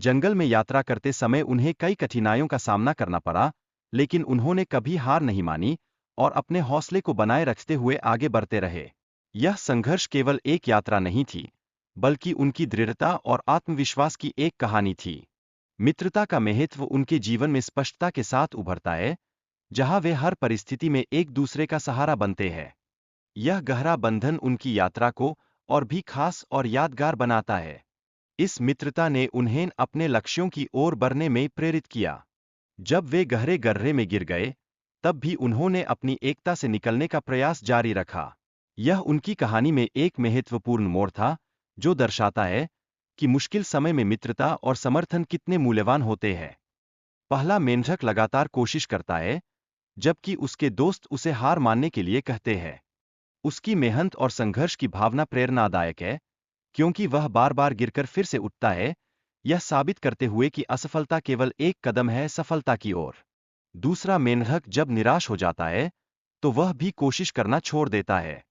जंगल में यात्रा करते समय उन्हें कई कठिनाइयों का सामना करना पड़ा, लेकिन उन्होंने कभी हार नहीं मानी और अपने हौसले को बनाए रखते हुए आगे बढ़ते रहे। यह संघर्ष केवल एक यात्रा नहीं थी, बल्कि उनकी दृढ़ता और आत्मविश्वास की एक कहानी थी। मित्रता का महत्व उनके जीवन में स्पष्टता के साथ उभरता है, जहां वे हर परिस्थिति में एक दूसरे का सहारा बनते हैं। यह गहरा बंधन उनकी यात्रा को और भी खास और यादगार बनाता है। इस मित्रता ने उन्हें अपने लक्ष्यों की ओर बढ़ने में प्रेरित किया। जब वे गहरे गर्रे में गिर गए, तब भी उन्होंने अपनी एकता से निकलने का प्रयास जारी रखा। यह उनकी कहानी में एक महत्वपूर्ण मोड़ था, जो दर्शाता है कि मुश्किल समय में मित्रता और समर्थन कितने मूल्यवान होते हैं। पहला मेंढक लगातार कोशिश करता है, जबकि उसके दोस्त उसे हार मानने के लिए कहते हैं। उसकी मेहनत और संघर्ष की भावना प्रेरणादायक है, क्योंकि वह बार बार गिरकर फिर से उठता है, यह साबित करते हुए कि असफलता केवल एक कदम है सफलता की ओर। दूसरा मेंढक जब निराश हो जाता है, तो वह भी कोशिश करना छोड़ देता है।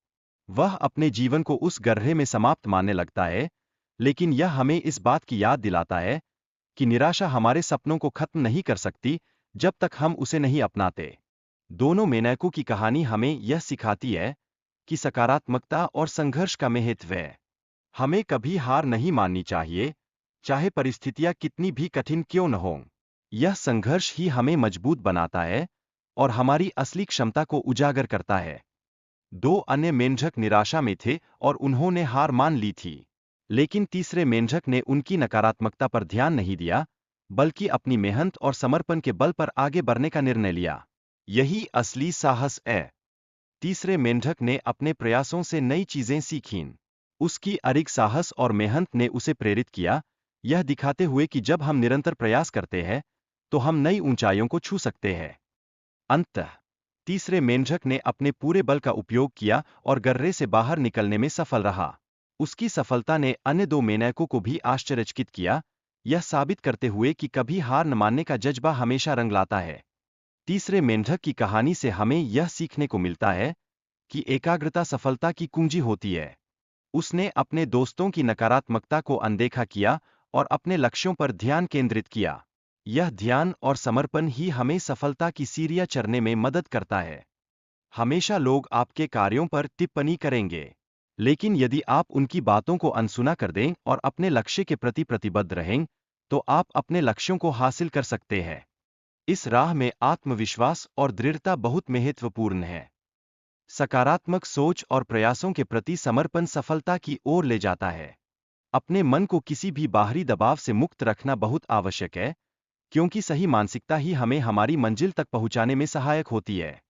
वह अपने जीवन को उस गड्ढे में समाप्त मानने लगता है, लेकिन यह हमें इस बात की याद दिलाता है कि निराशा हमारे सपनों को खत्म नहीं कर सकती, जब तक हम उसे नहीं अपनाते। दोनों मेंढकों की कहानी हमें यह सिखाती है कि सकारात्मकता और संघर्ष का महत्व है। हमें कभी हार नहीं माननी चाहिए, चाहे परिस्थितियां कितनी भी कठिन क्यों न हों। यह संघर्ष ही हमें मजबूत बनाता है और हमारी असली क्षमता को उजागर करता है। दो अन्य मेंढक निराशा में थे और उन्होंने हार मान ली थी। लेकिन तीसरे मेंढक ने उनकी नकारात्मकता पर ध्यान नहीं दिया, बल्कि अपनी मेहनत और समर्पण के बल पर आगे बढ़ने का निर्णय लिया। यही असली साहस है। तीसरे मेंढक ने अपने प्रयासों से नई चीजें सीखीं। उसकी अडिग साहस और मेहनत ने उसे प्रेरित किया, यह दिखाते हुए कि जब हम निरंतर प्रयास करते हैं, तो हम नई ऊंचाइयों को छू सकते हैं। अंततः तीसरे मेंढक ने अपने पूरे बल का उपयोग किया और गर्रे से बाहर निकलने में सफल रहा। उसकी सफलता ने अन्य दो मेंढकों को भी आश्चर्यचकित किया, यह साबित करते हुए कि कभी हार न मानने का जज्बा हमेशा रंग लाता है। तीसरे मेंढक की कहानी से हमें यह सीखने को मिलता है कि एकाग्रता सफलता की कुंजी होती है। उसने अपने दोस्तों की नकारात्मकता को अनदेखा किया और अपने लक्ष्यों पर ध्यान केंद्रित किया। यह ध्यान और समर्पण ही हमें सफलता की सीढ़ियां चढ़ने में मदद करता है। हमेशा लोग आपके कार्यों पर टिप्पणी करेंगे, लेकिन यदि आप उनकी बातों को अनसुना कर दें और अपने लक्ष्य के प्रति प्रतिबद्ध रहें, तो आप अपने लक्ष्यों को हासिल कर सकते हैं। इस राह में आत्मविश्वास और दृढ़ता बहुत महत्वपूर्ण है। सकारात्मक सोच और प्रयासों के प्रति समर्पण सफलता की ओर ले जाता है। अपने मन को किसी भी बाहरी दबाव से मुक्त रखना बहुत आवश्यक है, क्योंकि सही मानसिकता ही हमें हमारी मंजिल तक पहुंचाने में सहायक होती है।